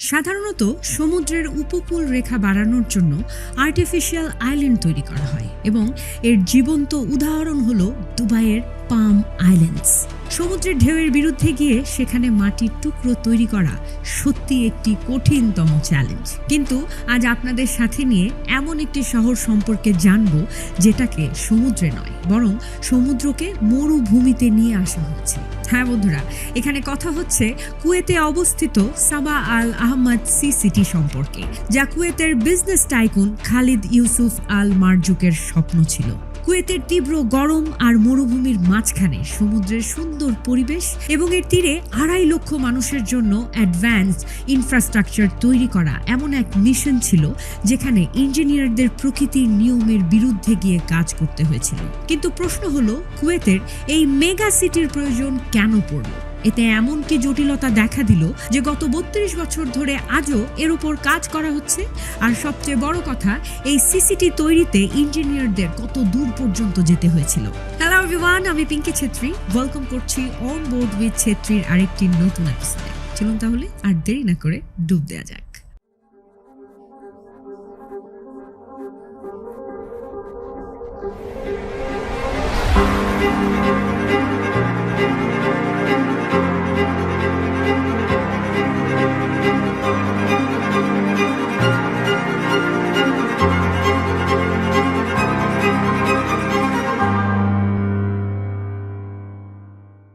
সাধারণত সমুদ্রের উপকূল রেখা বাড়ানোর জন্য আর্টিফিশিয়াল আইল্যান্ড তৈরি করা হয় এবং এর জীবন্ত উদাহরণ হলো দুবাইয়ের পাম আইল্যান্ডস। সমুদ্রের ঢেউয়ের বিরুদ্ধে গিয়ে সেখানে মাটির টুকরো তৈরি করা সত্যি একটি কঠিনতম চ্যালেঞ্জ। কিন্তু আজ আপনাদের সাথে নিয়ে এমন একটি শহর সম্পর্কে জানব যেটাকে সমুদ্রে নয় বরং সমুদ্রকে মরুভূমিতে নিয়ে আসা হচ্ছে। হ্যাঁ বন্ধুরা, এখানে কথা হচ্ছে কুয়েতে অবস্থিত সাবা আল আহমদ সি সিটি সম্পর্কে, যা কুয়েতের বিজনেস টাইকুন খালিদ ইউসুফ আল মারজুকের স্বপ্ন ছিল। কুয়েতের তীব্র গরম আর মরুভূমির মাঝখানে সমুদ্রের সুন্দর পরিবেশ এবং এর তীরে 2.5 লক্ষ মানুষের জন্য অ্যাডভান্সড ইনফ্রাস্ট্রাকচার তৈরি করা এমন এক মিশন ছিল যেখানে ইঞ্জিনিয়ারদের প্রকৃতির নিয়মের বিরুদ্ধে গিয়ে কাজ করতে হয়েছিল। কিন্তু প্রশ্ন হলো, কুয়েতের এই মেগা সিটির প্রয়োজন কেন পড়ল? এতে এমন কি জটিলতা দেখা দিল যে গত 32 বছর ধরে আজও এর উপর কাজ করা হচ্ছে? আর সবচেয়ে বড় কথা, এই সিসিটি তৈরিতে ইঞ্জিনিয়ারদের কত দূর পর্যন্ত যেতে হয়েছিল। হ্যালো এভরিওয়ান, আমি পিঙ্কি ছেত্রী, ওয়েলকাম করছি অন বোর্ড উইথ ছেত্রীর আরেকটি নতুন এপিসোডে। চলুন তাহলে আর দেরি না করে ডুব দেওয়া যাক।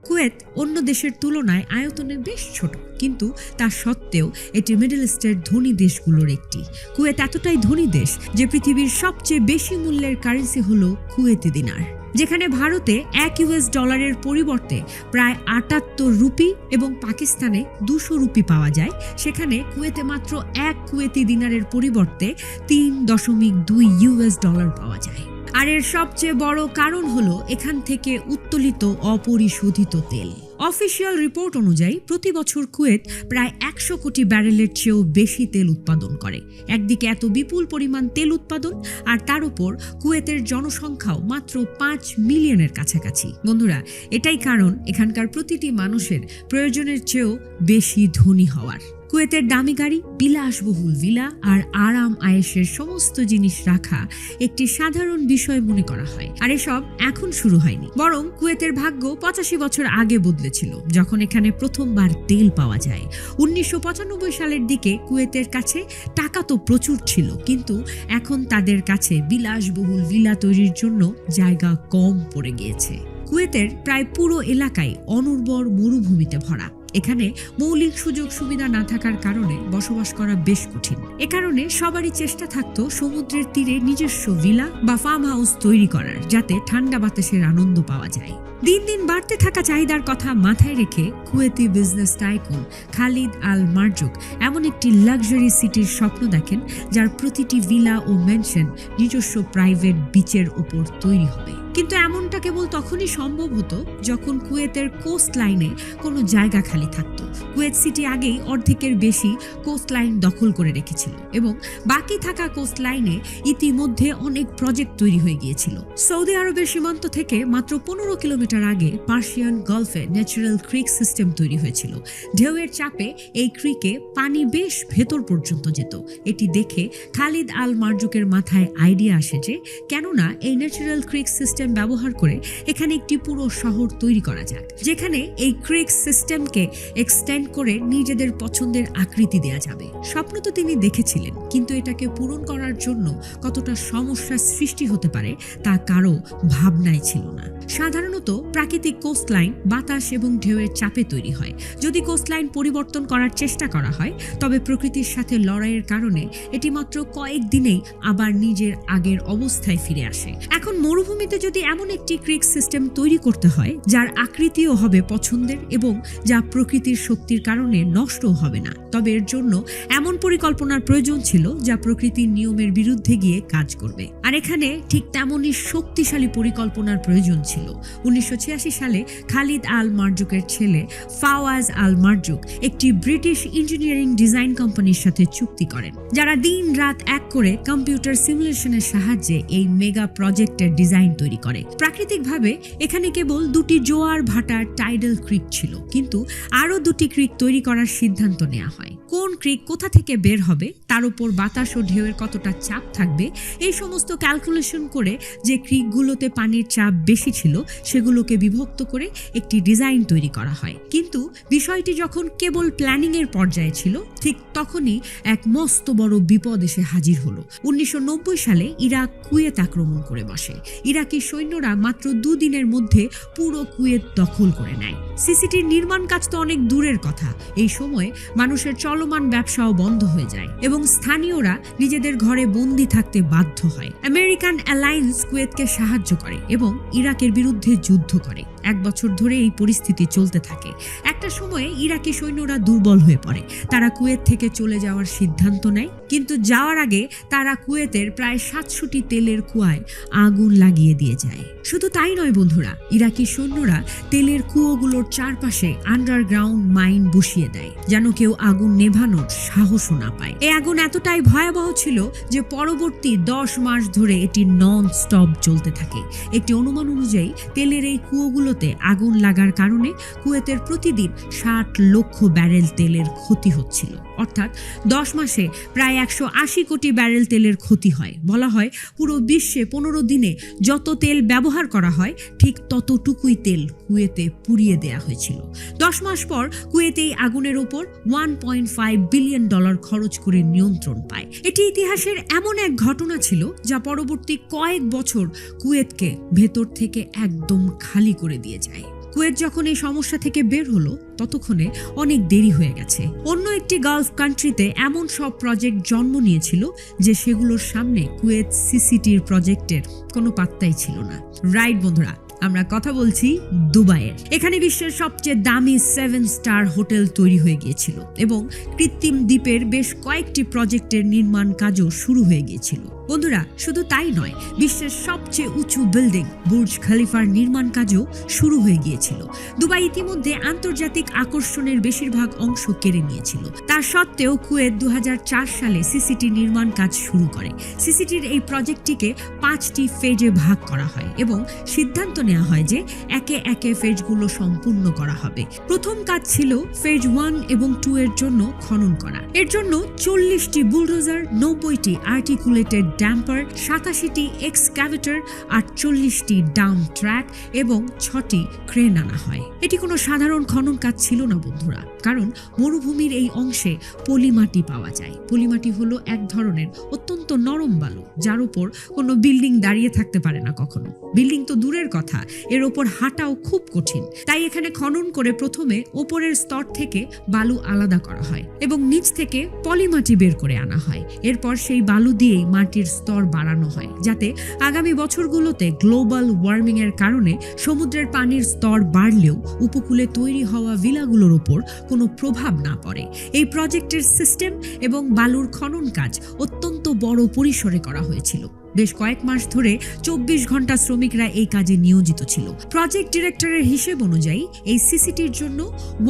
কুয়েত অন্য দেশের তুলনায় আয়তনে বেশ ছোট, কিন্তু তা সত্ত্বেও এটি মিডল ইস্টের ধনী দেশগুলোর একটি। কুয়েত এতটাই ধনী দেশ যে পৃথিবীর সবচেয়ে বেশি মূল্যের কারেন্সি হলো কুয়েতি দিনার। যেখানে ভারতে $1 পরিবর্তে প্রায় 78 রুপি এবং পাকিস্তানে 200 রুপি পাওয়া যায়, সেখানে কুয়েতে মাত্র 1 কুয়েতি দিনারের পরিবর্তে $3.2 পাওয়া যায়। আর এর সবচেয়ে বড় কারণ হলো এখান থেকে উত্তোলিত অপরিশোধিত তেল। অফিসিয়াল রিপোর্ট অনুযায়ী প্রতি বছর কুয়েত প্রায় 100 কোটি ব্যারেলের চেয়েও বেশি তেল উৎপাদন করে। একদিকে এত বিপুল পরিমাণ তেল উৎপাদন, আর তার উপর কুয়েতের জনসংখ্যাও মাত্র 5 মিলিয়নের কাছাকাছি। বন্ধুরা, এটাই কারণ এখানকার প্রতিটি মানুষের প্রয়োজনের চেয়েও বেশি ধনী হওয়ার। কুয়েতের দামি গাড়ি, বিলাসবহুল ভিলা আর আরাম আয়েশের সমস্ত জিনিস রাখা একটি সাধারণ বিষয় মনে করা হয়। আর এসব এখন শুরু হয়নি, বরং কুয়েতের ভাগ্য 85 বছর আগে বদলেছিল, যখন এখানে প্রথমবার তেল পাওয়া যায়। 1995 সালের দিকে কুয়েতের কাছে টাকা তো প্রচুর ছিল, কিন্তু এখন তাদের কাছে বিলাসবহুল ভিলা তৈরির জন্য জায়গা কম পড়ে গিয়েছে। কুয়েতের প্রায় পুরো এলাকায় অনুর্বর মরুভূমিতে ভরা। এখানে মৌলিক সুযোগ সুবিধা না থাকার কারণে বসবাস করা বেশ কঠিন। এ কারণে সবারই চেষ্টা থাকতো সমুদ্রের তীরে নিজস্ব ভিলা বা ফার্ম হাউস তৈরি করার, যাতে ঠান্ডা বাতাসের আনন্দ পাওয়া যায়। দিন দিন বাড়তে থাকা চাহিদার কথা মাথায় রেখে কুয়েতি বিজনেস টাইকুন খালিদ আল মারজুক এমন একটি লাক্সারি সিটির স্বপ্ন দেখেন, যার প্রতিটি ভিলা ও ম্যানশন নিজস্ব প্রাইভেট বিচের উপর তৈরি হবে। কিন্তু এমনটা কেবল তখনই সম্ভব হতো যখন কুয়েতের কোস্ট লাইনে কোনো জায়গা খালি থাকতো। কুয়েত সিটি আগেই অর্ধেকের বেশি কোস্ট লাইন দখল করে রেখেছিল এবং বাকি থাকা কোস্ট লাইনে ইতিমধ্যে অনেক প্রজেক্ট তৈরি হয়ে গিয়েছিল। সৌদি আরবের সীমান্ত থেকে মাত্র 15 কিলোমিটার আগে পার্সিয়ান গলফে ন্যাচারাল ক্রিক সিস্টেম তৈরি হয়েছিল। ঢেউয়ের চাপে এই ক্রিকে পানি বেশ ভেতর পর্যন্ত যেত। এটি দেখে খালিদ আল মারজুকের মাথায় আইডিয়া আসে যে কেননা এই ন্যাচারাল ক্রিক সিস্টেম ব্যবহার করে এখানে একটি পুরো শহর তৈরি করা যাক, যেখানে এই ক্রিক সিস্টেমকে এক্সটেন্ড করে নিজেদের পছন্দের আকৃতি দেয়া যাবে। স্বপ্ন তো তিনি দেখেছিলেন, কিন্তু এটাকে পূরণ করার জন্য কতটা সমস্যার সৃষ্টি হতে পারে তা কারো ভাবনাই ছিল না। সাধারণত প্রাকৃতিক কোস্টলাইন বাতাস এবং ঢেউয়ের চাপে তৈরি হয়। যদি কোস্টলাইন পরিবর্তন করার চেষ্টা করা হয়, তবে প্রকৃতির সাথে লড়াইয়ের কারণে এটি মাত্র কয়েকদিনেই আবার নিজের আগের অবস্থায় ফিরে আসে। এখন মরুভূমিতে যদি এমন একটি ক্রিক সিস্টেম তৈরি করতে হয় যার আকৃতিও হবে পছন্দের এবং যা প্রকৃতির শক্তির কারণে নষ্টও হবে না, তবে এর জন্য এমন পরিকল্পনার প্রয়োজন ছিল যা প্রকৃতির নিয়মের বিরুদ্ধে গিয়ে কাজ করবে। আর এখানে ঠিক তেমনই শক্তিশালী পরিকল্পনার প্রয়োজন ছিল। 1986 সালে খালিদ আল মারজুকের ছেলে ফাওয়াজ আল মারজুক একটি ব্রিটিশ ইঞ্জিনিয়ারিং ডিজাইন কোম্পানির সাথে চুক্তি করেন, যারা দিন রাত এক করে কম্পিউটার সিমুলেশনের সাহায্যে এই মেগা প্রজেক্টের ডিজাইন তৈরি করে। প্রাকৃতিকভাবে এখানে কেবল দুটি জোয়ার ভাটার টাইডাল ক্রিক ছিল, কিন্তু আরও দুটি ক্রিক তৈরি করার সিদ্ধান্ত নেওয়া হয়। কোন ক্রিক কোথা থেকে বের হবে, তার উপর বাতাস ও ঢেউয়ের কতটা চাপ থাকবে, এই সমস্ত ক্যালকুলেশন করে যে ক্রিকগুলোতে পানির চাপ বেশি ছিল সেগুলোকে বিভক্ত করে একটি ডিজাইন তৈরি করা হয়। কিন্তু বিষয়টি যখন কেবল প্ল্যানিংয়ের পর্যায়ে ছিল, ঠিক তখনই এক মস্ত বড় বিপদ এসে হাজির হলো। 1990 সালে ইরাক কুয়েত আক্রমণ করে বসে। ইরাকি সৈন্যরা মাত্র 2 দিনের মধ্যে পুরো কুয়েত দখল করে নেয়। সিসিটির নির্মাণ কাজ তো অনেক দূরের কথা, এই সময় মানুষের চলমান ব্যবসাও বন্ধ হয়ে যায় এবং স্থানীয়রা নিজেদের ঘরে বন্দী থাকতে বাধ্য হয়। আমেরিকান অ্যালায়েন্স কুয়েতকে সাহায্য করে এবং ইরাকের বিরুদ্ধে যুদ্ধ করে। 1 বছর ধরে এই পরিস্থিতি চলতে থাকে। একটা সময়ে ইরাকি সৈন্যরা দুর্বল হয়ে পড়ে। তারা কুয়েত থেকে চলে যাওয়ার সিদ্ধান্ত নেয়, কিন্তু যাওয়ার আগে তারা কুয়েতের প্রায় 700টি তেলের কুয়ায় আগুন লাগিয়ে দিয়ে যায়। শুধু তাই নয় বন্ধুরা, ইরাকি সৈন্যরা তেলের কুয়োগুলোর চারপাশে আন্ডারগ্রাউন্ড মাইন বসিয়ে দেয়, যেন কেউ আগুন নেভানোর সাহসও না পায়। এই আগুন এতটাই ভয়াবহ ছিল যে পরবর্তী 10 মাস ধরে এটি নন স্টপ চলতে থাকে। একটি অনুমান অনুযায়ী তেলের এই কুয়োগুলোতে আগুন লাগার কারণে কুয়েতের প্রতিদিন 60 লক্ষ ব্যারেল তেলের ক্ষতি হচ্ছিল। অর্থাৎ 10 মাসে প্রায় 180 কোটি ব্যারেল তেলের ক্ষতি হয়। বলা হয় পুরো বিশ্বে 15 দিনে যত তেল ব্যবহার করা হয় ঠিক ততটুকুই তেল কুয়েতে পুড়িয়ে দেয়া হয়েছিল। 10 মাস পর কুয়েতে এই আগুনের উপর $1.5 বিলিয়ন খরচ করে নিয়ন্ত্রণ পায়। এটি ইতিহাসের এমন এক ঘটনা ছিল যা পরবর্তী কয়েক বছর কুয়েতকে ভেতর থেকে একদম খালি করে দিয়ে যায়। কুয়েত যখন এই সমস্যা থেকে বের হলো, ততক্ষণে অনেক দেরি হয়ে গেছে। অন্য একটি গালফ কান্ট্রিতে এমন সব প্রজেক্ট জন্ম নিয়েছিল যে সেগুলোর সামনে কুয়েত সিসিটির প্রজেক্টের কোনো পাত্তাই ছিল না। রাইট বন্ধুরা, আমরা কথা বলছি দুবাইয়ের। এখানে বিশ্বের সবচেয়ে দামি 7 স্টার হোটেল তৈরি হয়ে গিয়েছিল এবং কৃত্রিম দ্বীপের বেশ কয়েকটি প্রজেক্টের নির্মাণ কাজও শুরু হয়ে গিয়েছিল। বন্ধুরা, শুধু তাই নয়, বিশ্বের সবচেয়ে উঁচু বিল্ডিং বুর্জ খলিফার নির্মাণ কাজও শুরু হয়ে গিয়েছিল। দুবাই ইতিমধ্যে আন্তর্জাতিক আকর্ষণের বেশিরভাগ অংশ কেড়ে নিয়েছিল। তা সত্ত্বেও কুয়েত 2004 সালে সিসিটি নির্মাণ কাজ শুরু করে। সিসিটির এই প্রজেক্টটিকে 5টি ফেজে ভাগ করা হয় এবং সিদ্ধান্ত নেওয়া হয় যে একে একে ফেজগুলো সম্পূর্ণ করা হবে। প্রথম কাজ ছিল ফেজ 1 এবং 2 এর জন্য খনন করা। এর জন্য 40টি বুলডোজার, 90টি আর্টিকুলেটেড ড্যাম্পার, 87টি এক্সক্যাভেটর, 48টি ডাম্প ট্র্যাক এবং 6টি ক্রেন আনা হয়। এটি কোনো সাধারণ খনন কাজ ছিল না বন্ধুরা, কারণ মরুভূমির এই অংশে পলিমাটি পাওয়া যায়। পলিমাটি হলো এক ধরনের অত্যন্ত নরম বালু, যার উপর কোনো বিল্ডিং দাঁড়িয়ে থাকতে পারে না কখনো। বিল্ডিং তো দূরের কথা, এর ওপর হাঁটাও খুব কঠিন। তাই এখানে খনন করে প্রথমে ওপরের স্তর থেকে বালু আলাদা করা হয় এবং নিচ থেকে পলিমাটি বের করে আনা হয়। এরপর সেই বালু দিয়েই মাটির স্তর বাড়ানো হয়, যাতে আগামী বছরগুলোতে গ্লোবাল ওয়ার্মিং এর কারণে সমুদ্রের পানির স্তর বাড়লেও উপকূলে তৈরি হওয়া ভিলাগুলোর উপর কোনো প্রভাব না পড়ে। এই প্রজেক্টের সিস্টেম এবং বালুর খনন কাজ অত্যন্ত বড় পরিসরে করা হয়েছিল। বেশ কয়েক মাস ধরে 24 ঘন্টা শ্রমিকরা এই কাজে নিয়োজিত ছিল। প্রজেক্ট ডিরেক্টরের হিসেব অনুযায়ী এই সিসিটির জন্য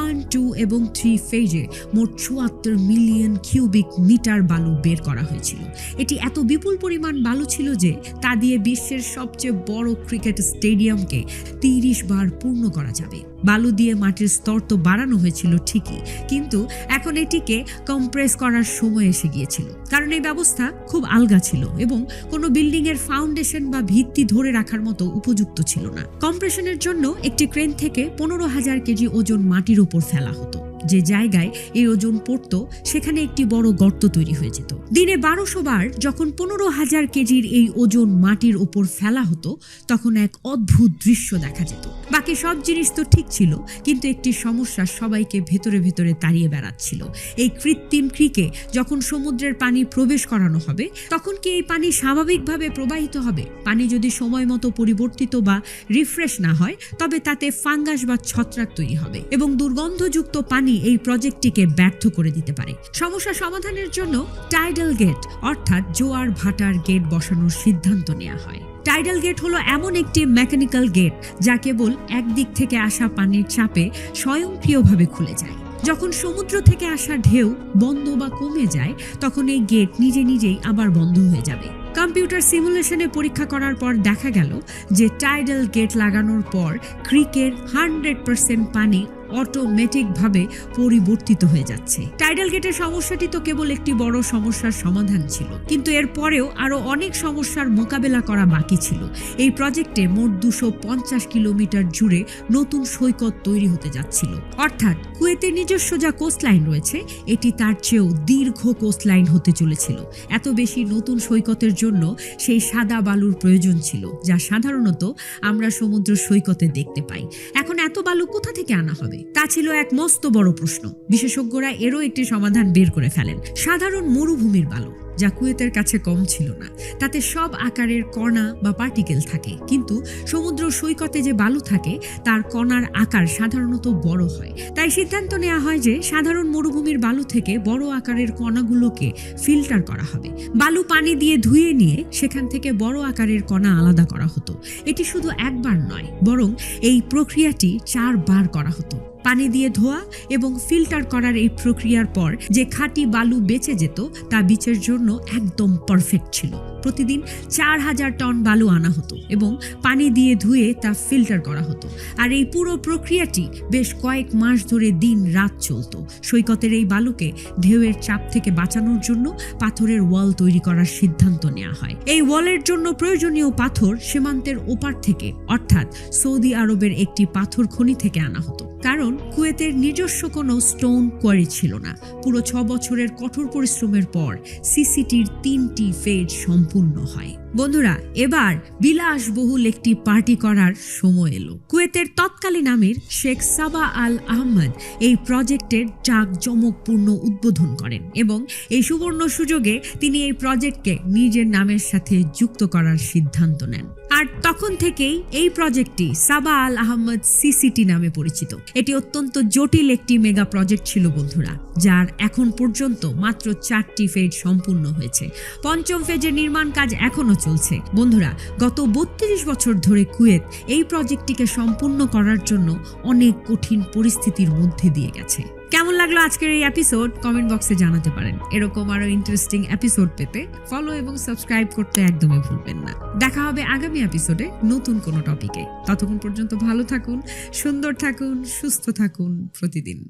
1, 2 এবং 3 ফেজে মোট 74 মিলিয়ন কিউবিক মিটার বালু বের করা হয়েছিল। এটি এত বিপুল পরিমাণ বালু ছিল যে তা দিয়ে বিশ্বের সবচেয়ে বড় ক্রিকেট স্টেডিয়ামকে 30 বার পূর্ণ করা যাবে। বালু দিয়ে মাটির স্তর তো বাড়ানো হয়েছিল ঠিকই, কিন্তু এখন এটিকে কম্প্রেস করার সময় এসে গিয়েছিল, কারণ এই ব্যবস্থা খুব আলগা ছিল এবং কোনো বিল্ডিং এর ফাউন্ডেশন বা ভিত্তি ধরে রাখার মতো উপযুক্ত ছিল না। কম্প্রেশনের জন্য একটি ক্রেন থেকে 15,000 কেজি ওজন মাটির উপর ফেলা হতো। যে জায়গায় এই ওজন পড়ত সেখানে একটি বড় গর্ত তৈরি হয়ে যেত। দিনে 1200 বার যখন 15,000 কেজির এই ওজন মাটির উপর ফেলা হতো, তখন এক অদ্ভুত দৃশ্য দেখা যেত। বাকি সব জিনিস তো ঠিক ছিল, কিন্তু একটি সমস্যা সবাইকে ভেতরে ভেতরে তাড়িয়ে বেড়াচ্ছিল। এই কৃত্রিম ক্রিকে যখন সমুদ্রের পানি প্রবেশ করানো হবে, তখন কি এই পানি স্বাভাবিকভাবে প্রবাহিত হবে? পানি যদি সময় মতো পরিবর্তিত বা রিফ্রেশ না হয়, তবে তাতে ফাঙ্গাস বা ছত্রাক তৈরি হবে এবং দুর্গন্ধযুক্ত পানি এই প্রজেক্টটিকে ব্যর্থ করে দিতে পারে। সমস্যা সমাধানের জন্য টাইডাল গেট অর্থাৎ জোয়ার ভাটার গেট বসানোর সিদ্ধান্ত নেওয়া হয়। টাইডাল গেট হলো এমন একটি মেকানিক্যাল গেট যা কেবল একদিক থেকে আসা পানির চাপে স্বয়ংক্রিয়ভাবে খুলে যায়। যখন সমুদ্র থেকে আসা ঢেউ বন্ধ বা কমে যায়, তখন এই গেট নিজে নিজেই আবার বন্ধ হয়ে যাবে। কম্পিউটার সিমুলেশনে পরীক্ষা করার পর দেখা গেল যে টাইডাল গেট লাগানোর পর ক্রিকের 100% পানি অটোমেটিকভাবে পরিবর্তিত হয়ে যাচ্ছে। টাইডাল গেটের সমস্যাটি তো কেবল একটি বড় সমস্যার সমাধান ছিল, কিন্তু এরপরেও আরো অনেক সমস্যার মোকাবেলা করা বাকি ছিল। এই প্রজেক্টে মোট 250 কিলোমিটার জুড়ে নতুন সৈকত তৈরি হতে যাচ্ছিল। অর্থাৎ কুয়েতের নিজস্ব যা কোস্টলাইন রয়েছে এটি তার চেয়েও দীর্ঘ কোস্টলাইন হতে চলেছিল। এত বেশি নতুন সৈকতের জন্য সেই সাদা বালুর প্রয়োজন ছিল, যা সাধারণত আমরা সমুদ্র সৈকতে দেখতে পাই। এখন এত বালু কোথা থেকে আনা হবে? তা ছিল এক মস্ত বড় প্রশ্ন। বিশেষজ্ঞরা এরও একটি সমাধান বের করে ফেলেন। সাধারণ মরুভূমির বালু, যা কুয়েতের কাছে কম ছিল না, তাতে সব আকারের কণা বা পার্টিকেল থাকে, কিন্তু সমুদ্র সৈকতে যে বালু থাকে তার কণার আকার সাধারণত বড় হয়। তাই সিদ্ধান্ত নেওয়া হয় যে সাধারণ মরুভূমির বালু থেকে বড় আকারের কণাগুলোকে ফিল্টার করা হবে। বালু পানি দিয়ে ধুয়ে নিয়ে সেখান থেকে বড় আকারের কণা আলাদা করা হতো। এটি শুধু একবার নয়, বরং এই প্রক্রিয়াটি 4 বার করা হতো। পানি দিয়ে ধোয়া এবং ফিল্টার করার এই প্রক্রিয়ার পর যে খাঁটি বালু বেঁচে যেত তা বিচের জন্য একদম পারফেক্ট ছিল। প্রতিদিন 4000 টন বালু আনা হতো এবং পানি দিয়ে ধুয়ে তা ফিল্টার করা হতো। আর এই পুরো প্রক্রিয়াটি বেশ কয়েক মাস ধরে দিন রাত চলত। সৈকতের এই বালুকে ঢেউয়ের চাপ থেকে বাঁচানোর জন্য পাথরের ওয়াল তৈরি করার সিদ্ধান্ত নেওয়া হয়। এই ওয়ালের জন্য প্রয়োজনীয় পাথর সীমান্তের ওপার থেকে, অর্থাৎ সৌদি আরবের একটি পাথর খনি থেকে আনা হতো, কারণ কুয়েতের নিজস্ব কোনো স্টোন কোয়ারি ছিল না। পুরো 6 বছরের কঠোর পরিশ্রমের পর সিসিটির 3টি ফেজ সম্পূর্ণ হয়। বন্ধুরা, এবার বিলাসবহুল একটি পার্টি করার সময় এলো। কুয়েতের তৎকালীন আমির শেখ সাবা আল আহমদ এই প্রজেক্টের জাঁকজমকপূর্ণ উদ্বোধন করেন এবং এই সুবর্ণ সুযোগে তিনি এই প্রজেক্টকে নিজের নামের সাথে যুক্ত করার সিদ্ধান্ত নেন। আর তখন থেকেই এই প্রজেক্টটি সাবা আল আহমদ সিসিটি নামে পরিচিত। এটি অত্যন্ত জটিল একটি মেগা প্রজেক্ট ছিল বন্ধুরা, যার এখন পর্যন্ত মাত্র 4টি ফেজ সম্পূর্ণ হয়েছে। 5ম ফেজের নির্মাণ কাজ এখনো চলছে। বন্ধুরা, গত 32 বছর ধরে কুয়েত এই প্রজেক্টটিকে সম্পূর্ণ করার জন্য অনেক কঠিন পরিস্থিতির মধ্যে দিয়ে গেছে। কেমন লাগলো আজকের এই এপিসোড? কমেন্ট বক্সে জানাতে পারেন। এরকম আরো ইন্টারেস্টিং এপিসোড পেতে ফলো এবং সাবস্ক্রাইব করতে একদমই ভুলবেন না। দেখা হবে আগামী এপিসোডে নতুন কোনো টপিকে। ততক্ষণ পর্যন্ত ভালো থাকুন, সুন্দর থাকুন, সুস্থ থাকুন প্রতিদিন।